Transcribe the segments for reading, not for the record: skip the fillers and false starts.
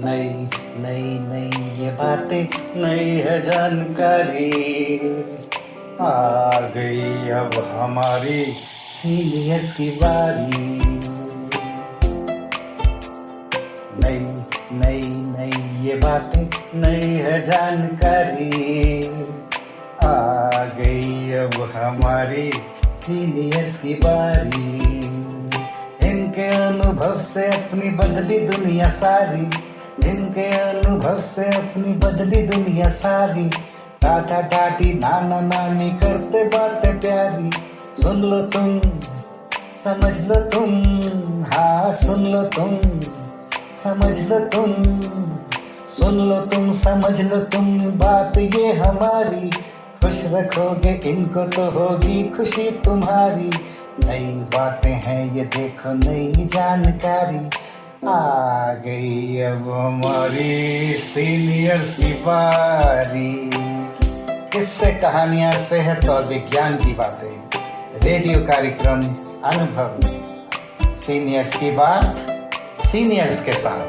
नई नई नई ये बातें, नई है जानकारी, आ गई अब हमारी सीनियर्स की बारी। नई नई नई ये बातें, नई है जानकारी, आ गई अब हमारी सीनियर्स की बारी। इनके अनुभव से अपनी बदली दुनिया सारी, इनके अनुभव से अपनी बदली दुनिया सारी। टाटा टाटी नाना नानी करते बातें प्यारी। सुन लो तुम, समझ लो तुम, हाँ सुन लो तुम, समझ लो तुम, सुन लो तुम, समझ लो तुम, बात ये हमारी। खुश रखोगे इनको तो होगी खुशी तुम्हारी। नई बातें हैं ये देखो, नई जानकारी, आ गई अब हमारी सीनियर्स की बारी। किस्से कहानियां, सेहत और विज्ञान की बातें, रेडियो कार्यक्रम अनुभव में सीनियर्स की बात, सीनियर्स के साथ।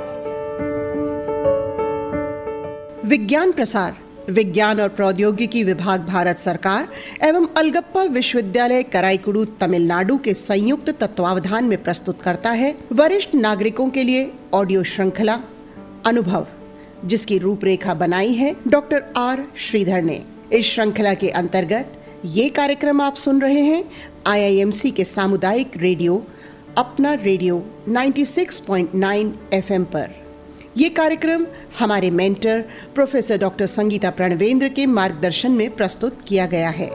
विज्ञान प्रसार विज्ञान और प्रौद्योगिकी विभाग भारत सरकार एवं अलगप्पा विश्वविद्यालय कराईकुडू तमिलनाडु के संयुक्त तत्वावधान में प्रस्तुत करता है वरिष्ठ नागरिकों के लिए ऑडियो श्रृंखला अनुभव, जिसकी रूपरेखा बनाई है डॉक्टर आर श्रीधर ने। इस श्रृंखला के अंतर्गत ये कार्यक्रम आप सुन रहे हैं IIMC के सामुदायिक रेडियो अपना रेडियो 96.9 FM पर। ये कार्यक्रम हमारे mentor professor doctor Sangeeta Pranvendra के मार्गदर्शन में प्रस्तुत किया गया है।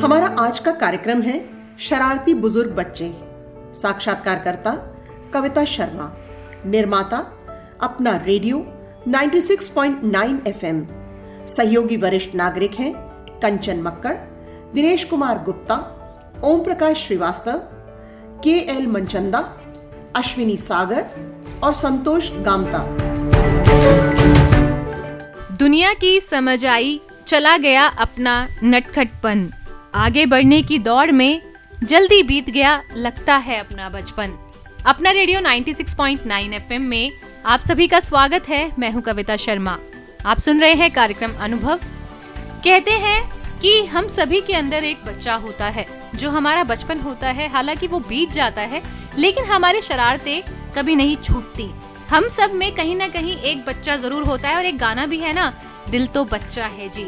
हमारा आज का कार्यक्रम है शरारती बुजुर्ग बच्चे। साक्षात्कारकर्ता कविता शर्मा, निर्माता अपना रेडियो 96.9 FM। सहयोगी वरिष्ठ नागरिक हैं कंचन मक्कड़, दिनेश कुमार गुप्ता, ओम प्रकाश श्रीवास्तव, KL मनचंदा, अश्विनी सागर और संतोष गामता। दुनिया की समझ आई, चला गया अपना नटखटपन। आगे बढ़ने की दौड़ में जल्दी बीत गया लगता है अपना बचपन। अपना रेडियो 96.9 FM में आप सभी का स्वागत है। मैं हूं कविता शर्मा। आप सुन रहे हैं कार्यक्रम अनुभव। कहते हैं कि हम सभी के अंदर एक बच्चा होता है जो हमारा बचपन होता है। हालांकि वो बीत जाता है लेकिन हमारी शरारतें कभी नहीं छूटती। हम सब में कहीं ना कहीं एक बच्चा जरूर होता है और एक गाना भी है ना, दिल तो बच्चा है जी।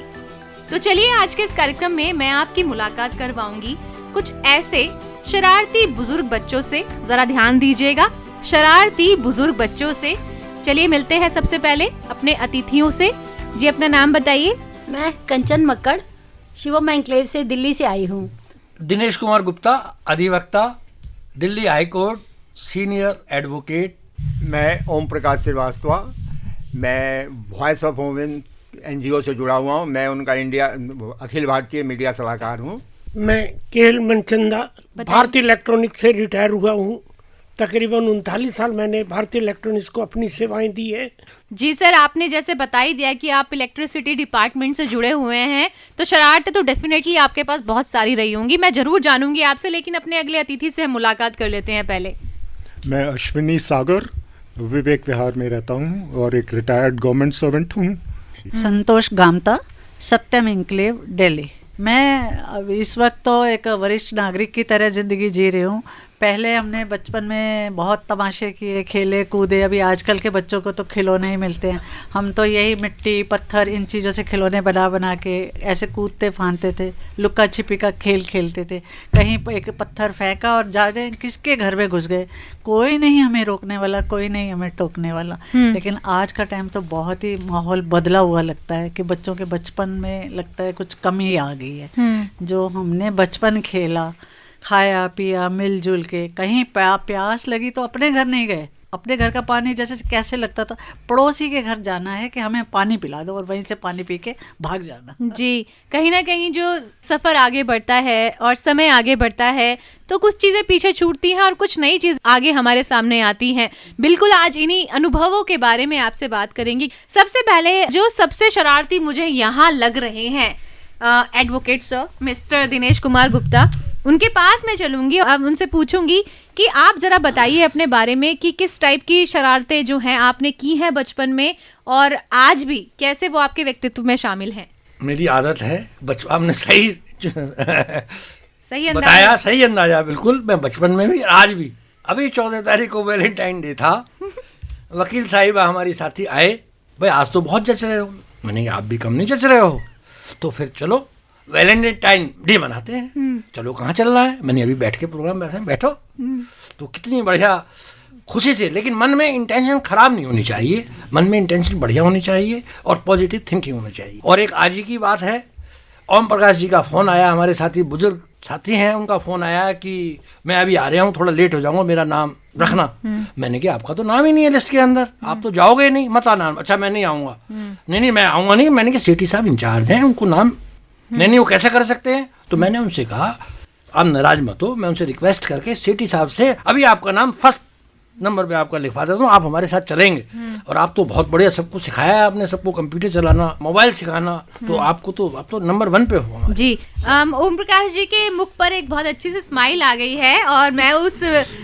तो चलिए आज के इस कार्यक्रम में मैं आपकी मुलाकात करवाऊंगी कुछ ऐसे शरारती बुजुर्ग बच्चों से। जरा ध्यान दीजिएगा, शरारती बुजुर्ग बच्चों से। चलिए मिलते हैं सबसे पहले अपने अतिथियों से। जी अपना नाम बताइए। मैं कंचन मक्कड़ शिवम एन्क्लेव से दिल्ली से आई हूँ। दिनेश कुमार गुप्ता, अधिवक्ता, Delhi high court, senior advocate. मैं ओम प्रकाश श्रीवास्तव, मैं वॉइस ऑफ वुमेन NGO से जुड़ा हुआ हूँ। मैं उनका इंडिया अखिल भारतीय मीडिया सलाहकार हूँ। मैं KL मनचंदा, भारतीय इलेक्ट्रॉनिक्स से रिटायर हुआ हूँ। तकरीबन 39 साल मैंने भारतीय इलेक्ट्रॉनिक्स को अपनी सेवाएं दी है। जी सर, आपने जैसे बता ही दिया कि आप इलेक्ट्रिसिटी डिपार्टमेंट से जुड़े हुए हैं, तो शरारतें तो डेफिनेटली आपके पास बहुत सारी रही होंगी। मैं जरूर जानूंगी आपसे, लेकिन अपने अगले अतिथि से हम मुलाकात कर लेते हैं पहले। मैं अश्विनी सागर, विवेक विहार में रहता हूँ और एक रिटायर्ड गवर्नमेंट सर्वेंट हूँ। संतोष गामता, सत्यम एन्क्लेव, दिल्ली। मैं अब इस वक्त तो एक वरिष्ठ नागरिक की तरह ज़िंदगी जी रही हूँ। पहले हमने बचपन में बहुत तमाशे किए, खेले कूदे। अभी आजकल के बच्चों को तो खिलौने ही मिलते हैं। हम तो यही मिट्टी पत्थर इन चीज़ों से खिलौने बना बना के ऐसे कूदते फांदते थे, लुक्का छिपी का खेल खेलते थे। कहीं एक पत्थर फेंका और जाने किसके घर में घुस गए। कोई नहीं हमें रोकने वाला, कोई नहीं हमें टोकने वाला। लेकिन आज का टाइम तो बहुत ही माहौल बदला हुआ लगता है कि बच्चों के बचपन में लगता है कुछ कमी आ गई है। जो हमने बचपन खेला, खाया पिया मिलजुल के, कहीं प्यास लगी तो अपने घर नहीं गए। अपने घर का पानी जैसे कैसे लगता था, पड़ोसी के घर जाना है कि हमें पानी पिला दो और वहीं से पानी पी के भाग जाना। जी, कहीं ना कहीं जो सफ़र आगे बढ़ता है और समय आगे बढ़ता है तो कुछ चीज़ें पीछे छूटती हैं और कुछ नई चीज़ आगे हमारे सामने आती हैं। बिल्कुल आज इन्हीं अनुभवों के बारे में आपसे बात करेंगे। सबसे पहले जो सबसे शरारती मुझे यहाँ लग रहे हैं advocate sir mister Dinesh Kumar Gupta, उनके पास मैं चलूंगी, अब उनसे पूछूंगी कि आप जरा बताइए अपने बारे में कि किस टाइप की शरारतें जो हैं आपने की हैं बचपन में और आज भी कैसे वो आपके व्यक्तित्व में शामिल हैं। मेरी आदत है बचपन, आपने सही सही अंदाजा बताया, सही अंदाजा बिल्कुल। मैं बचपन में भी आज भी, अभी 14 तारीख को वैलेंटाइन डे था, वकील साहिबा हमारी साथी आए, भाई आज तो बहुत जच रहे हो। मैंने कहा आप भी कम नहीं जच रहे हो, तो फिर चलो वैलेंटाइन डे मनाते हैं। चलो कहाँ चल रहा है, मैंने अभी बैठ के प्रोग्राम में बैठो। तो कितनी बढ़िया खुशी से, लेकिन मन में इंटेंशन खराब नहीं होनी चाहिए, मन में इंटेंशन बढ़िया होनी चाहिए और पॉजिटिव थिंकिंग होनी चाहिए। और एक आज ही की बात है, ओम प्रकाश जी का फ़ोन आया, हमारे साथी बुजुर्ग साथी हैं, उनका फ़ोन आया कि मैं अभी आ रहा हूँ, थोड़ा लेट हो जाऊँगा, मेरा नाम रखना। मैंने कहा आपका तो नाम ही नहीं है लिस्ट के अंदर, आप तो जाओगे नहीं, मत आना। अच्छा मैं नहीं आऊँगा। नहीं मैं आऊँगा नहीं। मैंने कहा सेठी साहब इंचार्ज हैं, उनको नाम नहीं वो कैसे कर सकते हैं। तो मैंने उनसे कहा आप नाराज मत हो, मैं उनसे रिक्वेस्ट करके सेठी साहब से अभी आपका नाम फर्स्ट नंबर पे आपका लिखवा देता हूँ, आप हमारे साथ चलेंगे। और आप तो बहुत बढ़िया सबको सिखाया है आपने, सबको कंप्यूटर चलाना, मोबाइल सिखाना, तो आपको तो आप तो नंबर 1 पे हो जी। ओम प्रकाश जी के मुख पर एक बहुत अच्छी सी स्माइल आ गई है और मैं उस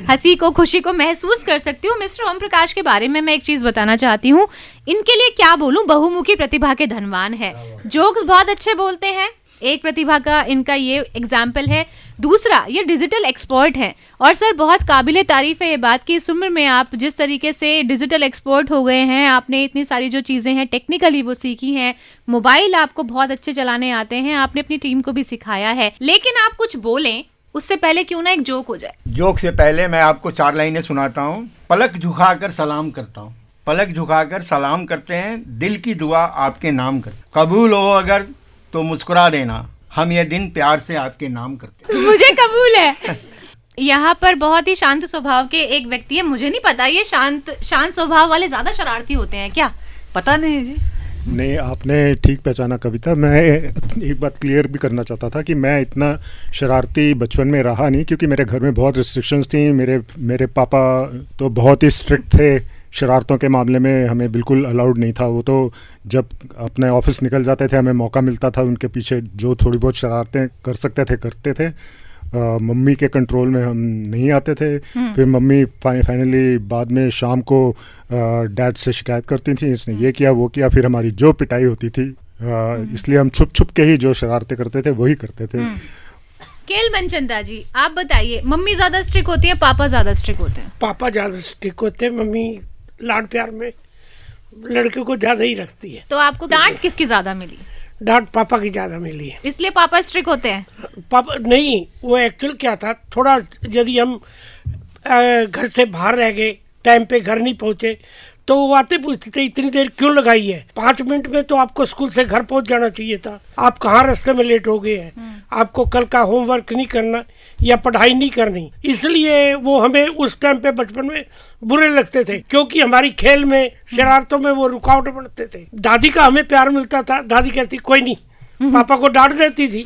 हंसी को, खुशी को महसूस कर सकती हूँ। मिस्टर ओम प्रकाश के बारे में मैं एक चीज़ बताना चाहती हूँ, इनके लिए क्या बोलूँ, बहुमुखी प्रतिभा के धनवान है। जोक्स बहुत अच्छे बोलते हैं, एक प्रतिभा का इनका ये एग्जाम्पल है। दूसरा, ये डिजिटल एक्सपर्ट हैं। और सर बहुत काबिले तारीफ है ये बात कि इस उम्र में आप जिस तरीके से डिजिटल एक्सपर्ट हो गए हैं, आपने इतनी सारी जो चीज़ें हैं टेक्निकली वो सीखी हैं, मोबाइल आपको बहुत अच्छे चलाने आते हैं, आपने अपनी टीम को भी सिखाया है। लेकिन आप कुछ बोलें उससे पहले क्यों ना एक जोक हो जाए। जोक से पहले मैं आपको 4 लाइनें सुनाता हूँ। पलक झुकाकर सलाम करता हूँ, पलक झुकाकर सलाम करते हैं, दिल की दुआ आपके नाम कर, कबूल हो अगर तो मुस्कुरा देना, हम ये दिन प्यार से आपके नाम करते हैं। मुझे कबूल है। यहाँ पर बहुत ही शांत स्वभाव के एक व्यक्ति है, मुझे नहीं पता ये शांत स्वभाव वाले ज्यादा शरारती होते हैं क्या? पता नहीं जी। नहीं, आपने ठीक पहचाना कविता। मैं एक बात क्लियर भी करना चाहता था कि मैं इतना शरारती बचपन में रहा नहीं, क्योंकि मेरे घर में बहुत रिस्ट्रिक्शंस थी। मेरे पापा तो बहुत ही स्ट्रिक्ट थे शरारतों के मामले में, हमें बिल्कुल अलाउड नहीं था। वो तो जब अपने ऑफिस निकल जाते थे, हमें मौका मिलता था उनके पीछे जो थोड़ी बहुत शरारतें कर सकते थे करते थे। मम्मी के कंट्रोल में हम नहीं आते थे। फिर मम्मी फाइनली बाद में शाम को डैड से शिकायत करती थी, इसने ये किया वो किया। फिर हमारी जो पिटाई होती थी, इसलिए हम छुप छुप के ही जो शरारतें करते थे वही करते थे। केल मनचंदा जी, आप बताइए, मम्मी ज्यादा स्ट्रिक्ट होती है, पापा ज्यादा स्ट्रिक्ट होते हैं? पापा ज़्यादा स्ट्रिक्ट होते हैं, मम्मी लाड प्यार में लड़के को ज़्यादा ही रखती है। तो आपको डांट किसकी ज्यादा मिली? डांट पापा की ज़्यादा मिली है। इसलिए पापा स्ट्रिक्ट होते हैं? पापा नहीं, वो एक्चुअल क्या था, थोड़ा यदि हम घर से बाहर रह गए, टाइम पे घर नहीं पहुँचे, तो वो आते पूछते थे इतनी देर क्यों लगाई है, 5 मिनट में तो आपको स्कूल से घर पहुंच जाना चाहिए था, आप कहाँ रास्ते में लेट हो गए हैं, आपको कल का होमवर्क नहीं करना या पढ़ाई नहीं करनी। इसलिए वो हमें उस टाइम पे बचपन में बुरे लगते थे, क्योंकि हमारी खेल में, शरारतों में वो रुकावट बनते थे। दादी का हमें प्यार मिलता था, दादी कहती कोई नहीं, पापा को डांट देती थी,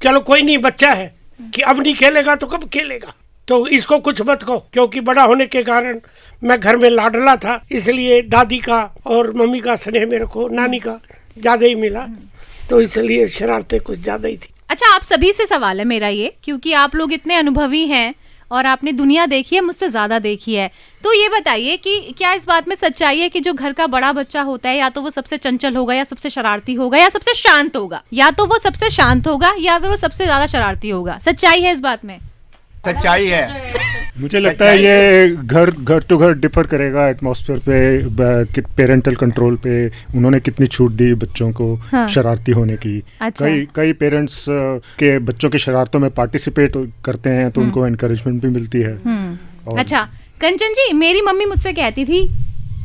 चलो कोई नहीं, बच्चा है कि अब नहीं खेलेगा तो कब खेलेगा, तो इसको कुछ मत कहो। क्योंकि बड़ा होने के कारण मैं घर में लाडला था, इसलिए दादी का और मम्मी का स्नेह मेरे को नानी का ज़्यादा ही मिला, तो इसलिए शरारतें कुछ ज़्यादा ही थी। अच्छा, आप सभी से सवाल है मेरा ये, क्योंकि आप लोग इतने अनुभवी हैं और आपने दुनिया देखी है, मुझसे ज़्यादा देखी है, तो ये बताइए कि क्या इस बात में सच्चाई है कि जो घर का बड़ा बच्चा होता है, या तो वो सबसे चंचल होगा, या सबसे शरारती होगा, या सबसे शांत होगा, या तो वो सबसे शांत होगा या वो सबसे ज़्यादा शरारती होगा? सच्चाई है इस बात में? सच्चाई है। मुझे लगता है ये घर टू घर डिफर करेगा एटमॉस्फेयर पे, पेरेंटल कंट्रोल पे उन्होंने कितनी छूट दी बच्चों को शरारती होने की। अच्छा। कई पेरेंट्स के बच्चों की शरारतों में पार्टिसिपेट करते हैं, तो उनको एनकरेजमेंट भी मिलती है। अच्छा कंचन जी, मेरी मम्मी मुझसे कहती थी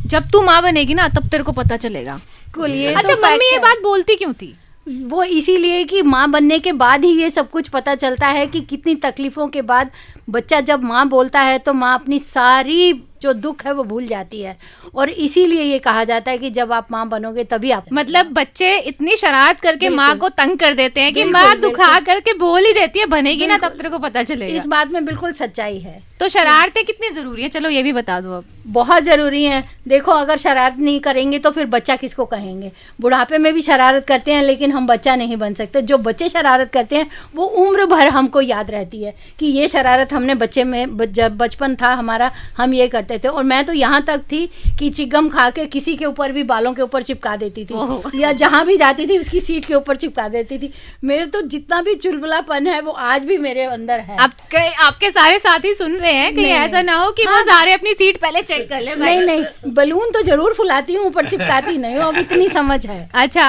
जब तू माँ बनेगी ना तब तेरे को पता चलेगा। अच्छा, मम्मी ये बात बोलती क्यों थी? वो इसीलिए कि माँ बनने के बाद ही ये सब कुछ पता चलता है कि कितनी तकलीफ़ों के बाद बच्चा जब माँ बोलता है तो माँ अपनी सारी जो दुख है वो भूल जाती है। और इसीलिए ये कहा जाता है कि जब आप माँ बनोगे तभी आप, मतलब बच्चे इतनी शरारत करके बिल्कुल। माँ को तंग कर देते हैं कि बिल्कुल, माँ दुखा बिल्कुल। करके बोल ही देती है, बनेगी ना बिल्कुल। तब तेरे को पता चलेगा। इस बात में बिल्कुल सच्चाई है। तो शरारतें कितनी जरूरी है, चलो ये भी बता दो अब। बहुत ज़रूरी है। देखो अगर शरारत नहीं करेंगे तो फिर बच्चा किसको कहेंगे। बुढ़ापे में भी शरारत करते हैं लेकिन हम बच्चा नहीं बन सकते। जो बच्चे शरारत करते हैं वो उम्र भर हमको याद रहती है कि ये शरारत हमने बच्चे में जब बचपन था हमारा हम ये करते थे। और मैं तो यहाँ तक थी कि चिगम खा के किसी के ऊपर भी बालों के ऊपर चिपका देती थी या जहाँ भी जाती थी उसकी सीट के ऊपर चिपका देती थी। मेरे तो जितना भी चुलबुलापन है वो आज भी मेरे अंदर है। आपके सारे साथी सुन रहे हैं कि ऐसा ना हो कि वो सारे अपनी सीट पहले चेक कर ले। नहीं, बलून तो जरूर फुलाती हूँ, ऊपर चिपकाती नहीं हूँ, अब इतनी समझ है। अच्छा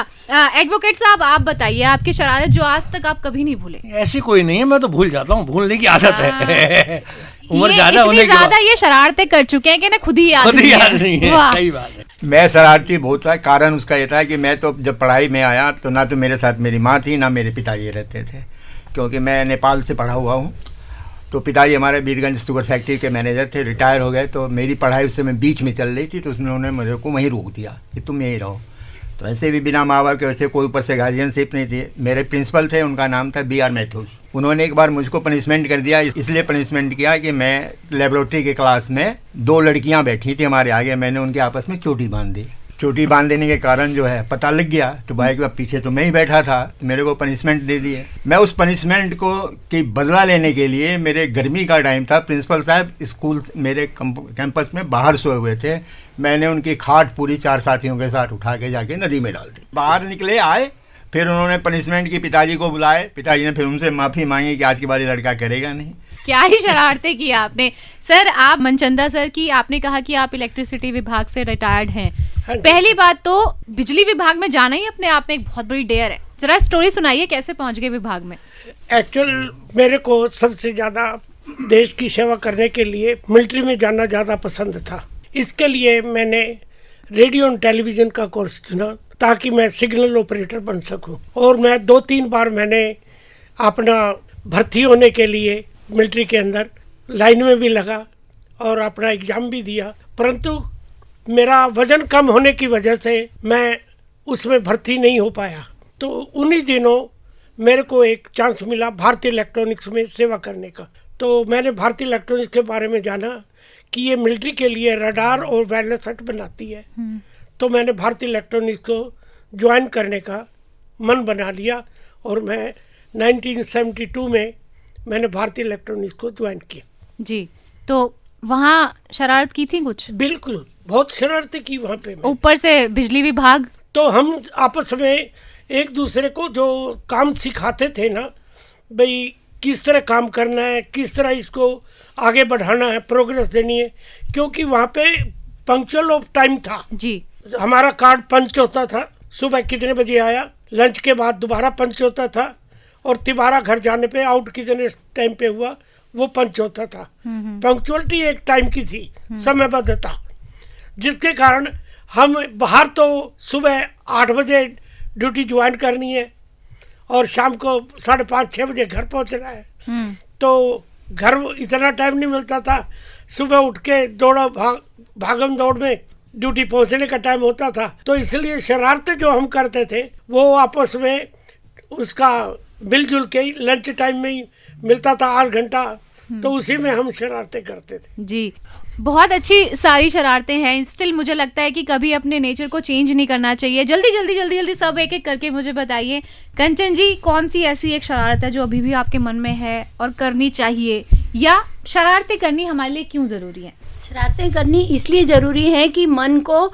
एडवोकेट साहब आप बताइए आपकी शरारत जो आज तक आप कभी नहीं भूले। ऐसी कोई नहीं है, मैं तो भूल जाता हूँ, भूलने की आदत है। उम्र ये ज्यादा होने इतनी के बाद ज्यादा ये शरारतें कर चुके हैं कि ना खुद ही याद खुद ही याद नहीं है। वाह। सही बात है। मैं शरारती बहुत था। कारण उसका ये था कि मैं तो जब पढ़ाई में आया तो ना तो मेरे साथ मेरी माँ थी ना मेरे पिताजी रहते थे, क्योंकि मैं नेपाल से पढ़ा हुआ हूँ। तो पिताजी हमारे बीरगंज शुगर फैक्ट्री के मैनेजर थे, रिटायर हो गए। तो मेरी पढ़ाई उससे मैं बीच में चल रही थी तो उन्होंने मुझे को वहीं रोक दिया कि तुम यहीं रहो। तो ऐसे भी बिना माँ बाप के वैसे कोई ऊपर से गार्जियनशिप नहीं थी। मेरे प्रिंसिपल थे, उनका नाम था BR मैथ्यूज। उन्होंने एक बार मुझको पनिशमेंट कर दिया। इसलिए पनिशमेंट किया कि मैं लेबोरेटरी के क्लास में 2 लड़कियां बैठी थी हमारे आगे, मैंने उनके आपस में चोटी बांध दी। चोटी बांध देने के कारण जो है पता लग गया तो बाइक में पीछे तो मैं ही बैठा था, तो मेरे को पनिशमेंट दे दिए। मैं उस पनिशमेंट को की बदला लेने के लिए, मेरे गर्मी का टाइम था, प्रिंसिपल साहब स्कूल मेरे कैंपस में बाहर सोए हुए थे, मैंने उनकी खाट पूरी 4 साथियों के साथ उठा के जाके नदी में डाल दी। बाहर निकले आए, फिर उन्होंने पनिशमेंट की पिताजी को बुलाए। पिताजी ने फिर उनसे माफ़ी मांगी कि आज के बाद ये लड़का करेगा नहीं। क्या ही शरारतें की आपने। सर आप मनचंदा सर की आपने कहा कि आप इलेक्ट्रिसिटी विभाग से रिटायर्ड हैं। हाँ जी। पहली बात तो बिजली विभाग में जाना ही अपने आप में एक बहुत बड़ी डेयर है। जरा स्टोरी सुनाइए कैसे पहुंच गए विभाग में। एक्चुअल मेरे को सबसे ज़्यादा देश की सेवा करने के लिए मिलिट्री में जाना ज़्यादा पसंद था। इसके लिए मैंने रेडियो और टेलीविज़न का कोर्स चुना ताकि मैं सिग्नल ऑपरेटर बन सकूं। और मैं 2-3 बार मैंने अपना भर्ती होने के लिए मिलिट्री के अंदर लाइन में भी लगा और अपना एग्ज़ाम भी दिया, परंतु मेरा वज़न कम होने की वजह से मैं उसमें भर्ती नहीं हो पाया। तो उन्हीं दिनों मेरे को एक चांस मिला भारतीय इलेक्ट्रॉनिक्स में सेवा करने का। तो मैंने भारतीय इलेक्ट्रॉनिक्स के बारे में जाना कि ये मिलिट्री के लिए रडार और वायरलेस सेट बनाती है। तो मैंने भारतीय इलेक्ट्रॉनिक्स को ज्वाइन करने का मन बना लिया और मैं 1972 में मैंने भारतीय इलेक्ट्रॉनिक्स को ज्वाइन किया। जी, तो वहाँ शरारत की थी कुछ? बिल्कुल, बहुत शरारतें की वहाँ पे। ऊपर से बिजली विभाग, तो हम आपस में एक दूसरे को जो काम सिखाते थे ना, भाई किस तरह काम करना है, किस तरह इसको आगे बढ़ाना है, प्रोग्रेस देनी है, क्योंकि वहाँ पे पंक्चुअल ऑफ टाइम था जी। हमारा कार्ड पंच होता था, सुबह कितने बजे आया, लंच के बाद दोबारा पंच होता था और तिबारा घर जाने पे आउट कितने टाइम पे हुआ वो पंच होता था। पंक्चुअलिटी एक टाइम की थी, समयबद्धता, जिसके कारण हम बाहर तो सुबह 8 बजे ड्यूटी ज्वाइन करनी है और शाम को 5:30-6 बजे घर पहुंचना है। तो घर इतना टाइम नहीं मिलता था, सुबह उठ के भागम दौड़ में ड्यूटी पहुंचने का टाइम होता था। तो इसलिए शरारतें जो हम करते थे वो आपस में उसका मिलजुल के लंच टाइम में ही मिलता था 8 घंटा, तो उसी में हम शरारतें करते थे। जी, बहुत अच्छी सारी शरारतें हैं। स्टिल मुझे लगता है कि कभी अपने नेचर को चेंज नहीं करना चाहिए। जल्दी सब एक एक करके मुझे बताइए। कंचन जी, कौन सी ऐसी एक शरारत है जो अभी भी आपके मन में है और करनी चाहिए, या शरारतें करनी हमारे लिए क्यों ज़रूरी है? शरारतें करनी इसलिए ज़रूरी है कि मन को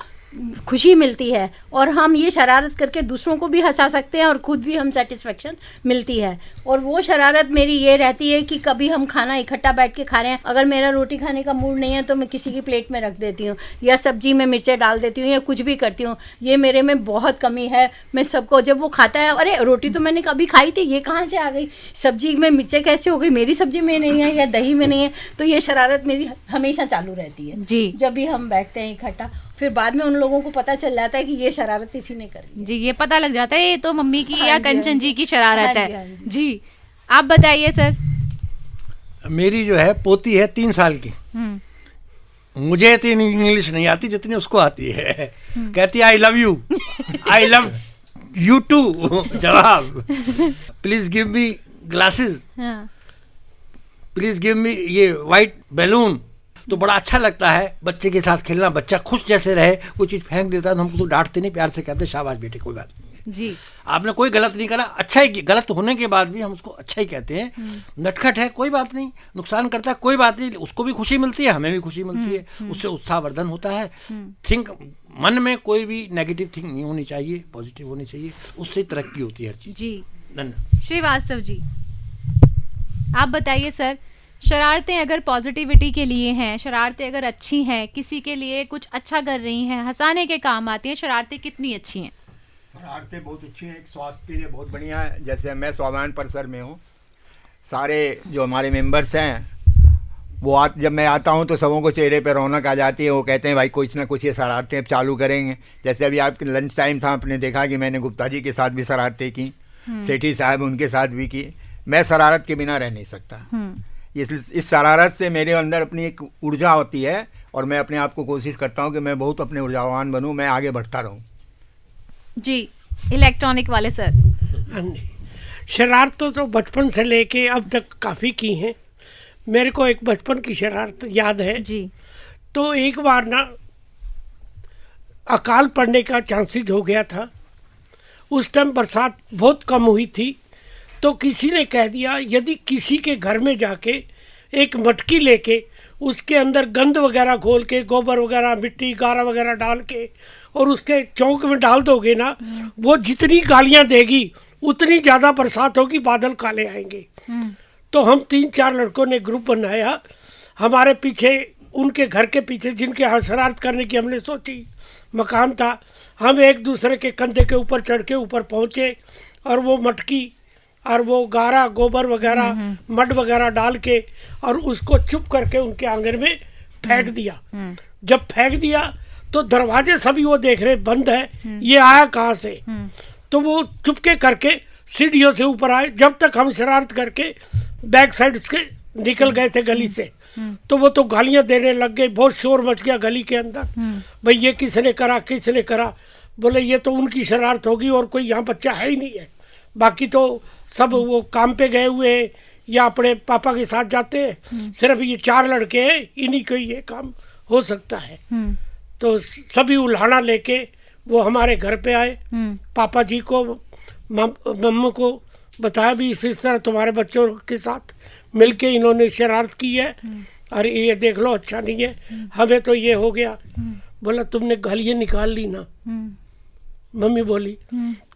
खुशी मिलती है और हम ये शरारत करके दूसरों को भी हंसा सकते हैं और खुद भी हम सेटिस्फेक्शन मिलती है। और वो शरारत मेरी ये रहती है कि कभी हम खाना इकट्ठा बैठ के खा रहे हैं, अगर मेरा रोटी खाने का मूड नहीं है तो मैं किसी की प्लेट में रख देती हूँ या सब्जी में मिर्चें डाल देती हूँ या कुछ भी करती हूँ। ये मेरे में बहुत कमी है। मैं सबको, जब वो खाता है, अरे रोटी तो मैंने कभी खाई थी, ये कहाँ से आ गई, सब्जी में मिर्चें कैसे हो गई, मेरी सब्जी में नहीं है या दही में नहीं है। तो ये शरारत मेरी हमेशा चालू रहती है जी। जब भी हम बैठते हैं इकट्ठा, फिर बाद में उन लोगों को पता चल जाता है कि ये शरारत इसी ने करी। जी, ये पता लग जाता है ये तो मम्मी की या कंचन जी की शरारत हाँ है। जी। जी, आप बताइए सर। मेरी जो है पोती है 3 साल की, मुझे इतनी इंग्लिश नहीं आती जितनी उसको आती है। कहती है I love you, I love you too. जवाब, please give me glasses, please give me ये वाइट बैलून। तो बड़ा अच्छा लगता है बच्चे के साथ खेलना, बच्चा खुश जैसे रहे। कोई चीज़ फेंक देता है तो हमको तो डांटते नहीं, प्यार से कहते शाबाश बेटे कोई बात नहीं जी, आपने कोई गलत नहीं करा, अच्छा ही, गलत होने के बाद भी हम उसको अच्छा ही कहते हैं। नटखट है कोई बात नहीं, नुकसान करता है कोई बात नहीं, उसको भी खुशी मिलती है, हमें भी खुशी मिलती है, उससे उत्साहवर्धन होता है। थिंक, मन में कोई भी नेगेटिव थिंक नहीं होनी चाहिए, पॉजिटिव होनी चाहिए, उससे तरक्की होती है हर चीज़। जी धन्यवाद। श्रीवास्तव जी, आप बताइए सर, शरारतें अगर पॉजिटिविटी के लिए हैं, शरारतें अगर अच्छी हैं, किसी के लिए कुछ अच्छा कर रही हैं, हंसाने के काम आती हैं, शरारतें कितनी अच्छी हैं? शरारतें बहुत अच्छी हैं, एक स्वास्थ्य के लिए बहुत बढ़िया है। जैसे मैं स्वाभिमान परिसर में हूँ, सारे जो हमारे मेंबर्स हैं वो जब मैं आता हूँ तो सबों को चेहरे पे रौनक आ जाती है। वो कहते हैं भाई कुछ ना कुछ ये शरारतें अब चालू करेंगे। जैसे अभी आपके लंच टाइम था, आपने देखा कि मैंने गुप्ता जी के साथ भी शरारतें की, सेठी साहब उनके साथ भी की। मैं शरारत के बिना रह नहीं सकता। इस शरारत से मेरे अंदर अपनी एक ऊर्जा होती है और मैं अपने आप को कोशिश करता हूँ कि मैं बहुत अपने ऊर्जावान बनूँ, मैं आगे बढ़ता रहूँ। जी, इलेक्ट्रॉनिक वाले सर। नहीं, शरारत तो बचपन से लेके अब तक काफ़ी की हैं। मेरे को एक बचपन की शरारत याद है जी। तो एक बार ना अकाल पड़ने का चांसेस हो गया था। उस टाइम बरसात बहुत कम हुई थी, तो किसी ने कह दिया यदि किसी के घर में जाके एक मटकी लेके उसके अंदर गंद वगैरह घोल के, गोबर वगैरह, मिट्टी, गारा वगैरह डाल के और उसके चौक में डाल दोगे ना, वो जितनी गालियां देगी उतनी ज़्यादा बरसात होगी, बादल काले आएंगे। तो हम 3-4 लड़कों ने ग्रुप बनाया। हमारे पीछे, उनके घर के पीछे जिनके यहाँ शरारत करने की हमने सोची, मकान था, हम एक दूसरे के कंधे के ऊपर चढ़ के ऊपर पहुँचे और वो मटकी और वो गारा, गोबर वगैरह, मड वगैरह डाल के और उसको चुप करके उनके आंगन में फेंक दिया। जब फेंक दिया तो दरवाजे सभी वो देख रहे बंद है, ये आया कहाँ से। तो वो चुपके करके सीढ़ियों से ऊपर आए। जब तक हम शरारत करके बैक साइड से निकल गए थे गली से, तो वो तो गालियां देने लग गए, बहुत शोर मच गया गली के अंदर। भाई ये किसने करा, किसने करा? बोले ये तो उनकी शरारत होगी और कोई यहाँ बच्चा है ही नहीं है, बाकी तो सब वो काम पे गए हुए हैं या अपने पापा के साथ जाते हैं, सिर्फ ये 4 लड़के हैं, इन्हीं को ये काम हो सकता है। तो सभी उल्हाड़ा लेके वो हमारे घर पे आए। पापा जी को, मम्मा को बताया भी इस तरह तुम्हारे बच्चों के साथ मिलके इन्होंने शरारत की है और ये देख लो अच्छा नहीं है, हमें तो ये हो गया। बोला तुमने गालियाँ निकाल ली ना? मम्मी बोली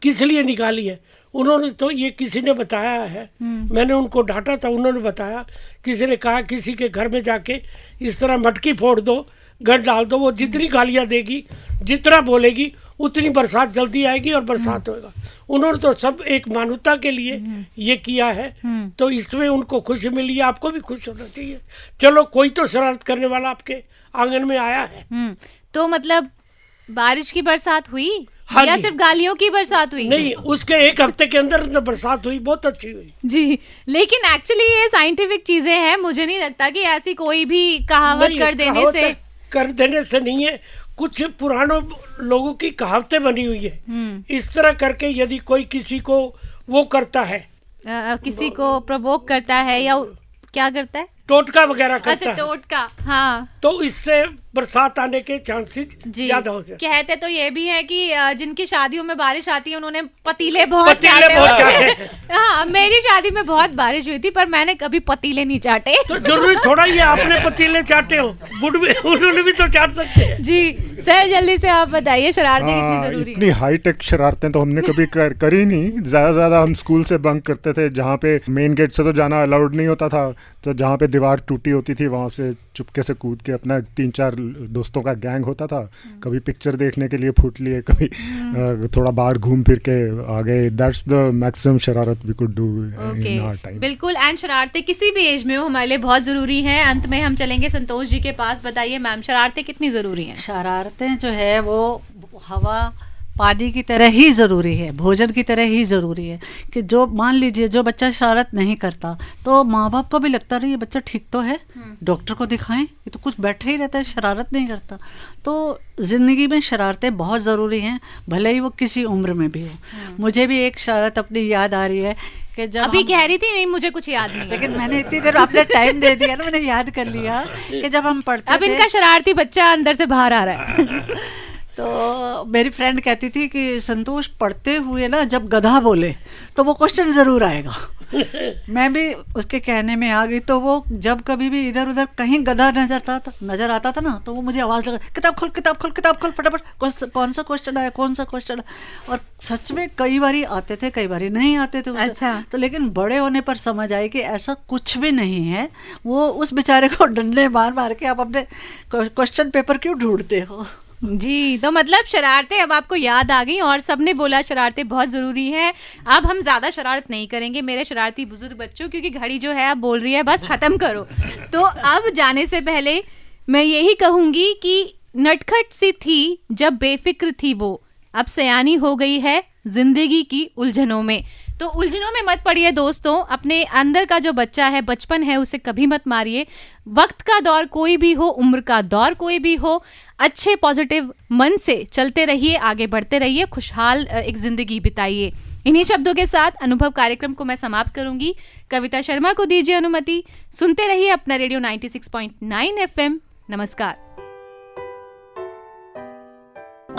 किस लिए निकाली है? उन्होंने तो ये किसी ने बताया है, मैंने उनको डांटा था, उन्होंने बताया, किसी ने कहा किसी के घर में जाके इस तरह मटकी फोड़ दो, गंद डाल दो, वो जितनी गालियाँ देगी, जितना बोलेगी उतनी बरसात जल्दी आएगी और बरसात होएगा। उन्होंने तो सब एक मानवता के लिए ये किया है, तो इसमें उनको खुशी मिली, आपको भी खुश होना चाहिए। चलो कोई तो शरारत करने वाला आपके आंगन में आया है। तो मतलब बारिश की बरसात हुई? हाँ या जी। सिर्फ गालियों की बरसात हुई? नहीं, उसके 1 हफ्ते के अंदर बरसात हुई, बहुत अच्छी हुई जी। लेकिन एक्चुअली ये साइंटिफिक चीजें हैं, मुझे नहीं लगता कि ऐसी कोई भी कहावत नहीं, कर देने से नहीं है। कुछ पुरानों लोगों की कहावतें बनी हुई है। इस तरह करके यदि कोई किसी को वो करता है, किसी को प्रवोक करता है या क्या करता है, टोटका वगैरह करता अच्छा है, टोटका, हाँ, तो इससे बरसात आने के चांसेस जी। ज्यादा होते हैं। कहते तो ये भी है कि जिनकी शादियों में बारिश आती है उन्होंने पतीले बहुत पतीले बहुत चाटे। हाँ, मेरी शादी में बहुत बारिश हुई थी पर मैंने कभी पतीले नहीं चाटे। तो जरूरी थोड़ा ही आपने पतीले चाटे हो, उन्होंने भी तो चाट सकते हैं। जी सर, जल्दी से आप बताइए शरारतें कितनी जरूरी इतनी हाईटेक शरारतें तो हमने कभी करी नहीं। ज़्यादा हम स्कूल से बंक करते थे, जहाँ पे मेन गेट से तो जाना अलाउड नहीं होता था, तो जहाँ पे दीवार टूटी होती थी वहाँ से चुपके से कूद के, अपना 3-4 दोस्तों का गैंग होता था, कभी पिक्चर देखने के लिए फूट लिए, कभी थोड़ा बाहर घूम फिर के आ गए। दैट्स द मैक्सिमम शरारत we could do in our time. बिल्कुल, एंड शरारतें किसी भी एज में हो हमारे लिए बहुत ज़रूरी हैं। अंत में हम चलेंगे संतोष जी के पास। बताइए मैम, शरारतें कितनी ज़रूरी हैं? शरारतें जो है वो हवा पानी की तरह ही ज़रूरी है, भोजन की तरह ही ज़रूरी है। कि जो मान लीजिए जो बच्चा शरारत नहीं करता तो माँ बाप को भी लगता नहीं ये बच्चा ठीक तो है, डॉक्टर को दिखाएं, ये तो कुछ बैठा ही रहता है, शरारत नहीं करता। तो ज़िंदगी में शरारतें बहुत ज़रूरी हैं, भले ही वो किसी उम्र में भी हो। मुझे भी एक शरारत अपनी याद आ रही है कि जब अभी कह रही थी नहीं मुझे कुछ याद नहीं है। लेकिन मैंने इतनी देर आपने टाइम दे दिया ना, मैंने याद कर लिया कि जब हम पढ़ते अब थे इनका शरारती बच्चा अंदर से बाहर आ रहा है। तो मेरी फ्रेंड कहती थी कि संतोष पढ़ते हुए ना जब गधा बोले तो वो क्वेश्चन ज़रूर आएगा। मैं भी उसके कहने में आ गई। तो वो जब कभी भी इधर उधर कहीं गधा नजर आता था ना तो वो मुझे आवाज़ लगा, किताब खोल किताब खोल किताब खोल फटाफट, कौन सा क्वेश्चन आया, कौन सा क्वेश्चन। और सच में कई बारी आते थे, कई बारी नहीं आते थे। अच्छा। तो लेकिन बड़े होने पर समझ आई कि ऐसा कुछ भी नहीं है। वो उस बेचारे को डंडे मार मार के आप अपने क्वेश्चन पेपर क्यों ढूंढते हो। जी, तो मतलब शरारतें अब आपको याद आ गई और सबने बोला शरारतें बहुत ज़रूरी है। अब हम ज़्यादा शरारत नहीं करेंगे मेरे शरारती बुजुर्ग बच्चों, क्योंकि घड़ी जो है अब बोल रही है बस ख़त्म करो। तो अब जाने से पहले मैं यही कहूँगी कि नटखट सी थी जब बेफिक्र थी वो, अब सयानी हो गई है जिंदगी की उलझनों में। तो उलझनों में मत पड़िए दोस्तों, अपने अंदर का जो बच्चा है, बचपन है, उसे कभी मत मारिए। वक्त का दौर कोई भी हो, उम्र का दौर कोई भी हो, अच्छे पॉजिटिव मन से चलते रहिए, आगे बढ़ते रहिए, खुशहाल एक जिंदगी बिताइए। इन्हीं शब्दों के साथ अनुभव कार्यक्रम को मैं समाप्त करूंगी। कविता शर्मा को दीजिए अनुमति। सुनते रहिए अपना रेडियो 96.9 FM। नमस्कार।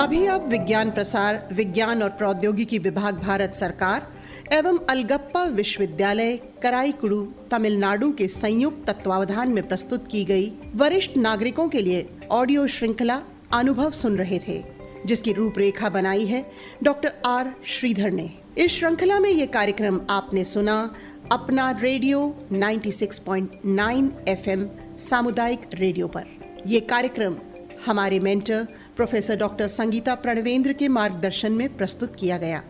अभी आप विज्ञान प्रसार, विज्ञान और प्रौद्योगिकी विभाग, भारत सरकार एवं अलगप्पा विश्वविद्यालय कराईकुड़ू तमिलनाडु के संयुक्त तत्वावधान में प्रस्तुत की गई वरिष्ठ नागरिकों के लिए ऑडियो श्रृंखला अनुभव सुन रहे थे, जिसकी रूपरेखा बनाई है डॉक्टर आर श्रीधर ने। इस श्रृंखला में ये कार्यक्रम आपने सुना अपना रेडियो 96.9 FM सामुदायिक रेडियो पर। ये कार्यक्रम हमारे mentor professor doctor Sangeeta Pranvendra के मार्गदर्शन में प्रस्तुत किया गया।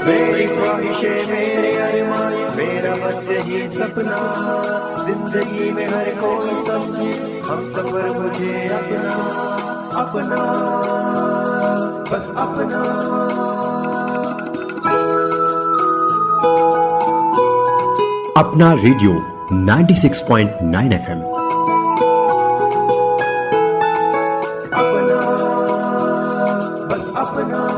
मेरी ख्वाहिशें, मेरे अरमान, मेरा बस यही सपना, जिंदगी में हर कोई समझे हम सफर मुझे अपना अपना, बस अपना। अपना रेडियो 96.9 FM। अपना, बस अपना।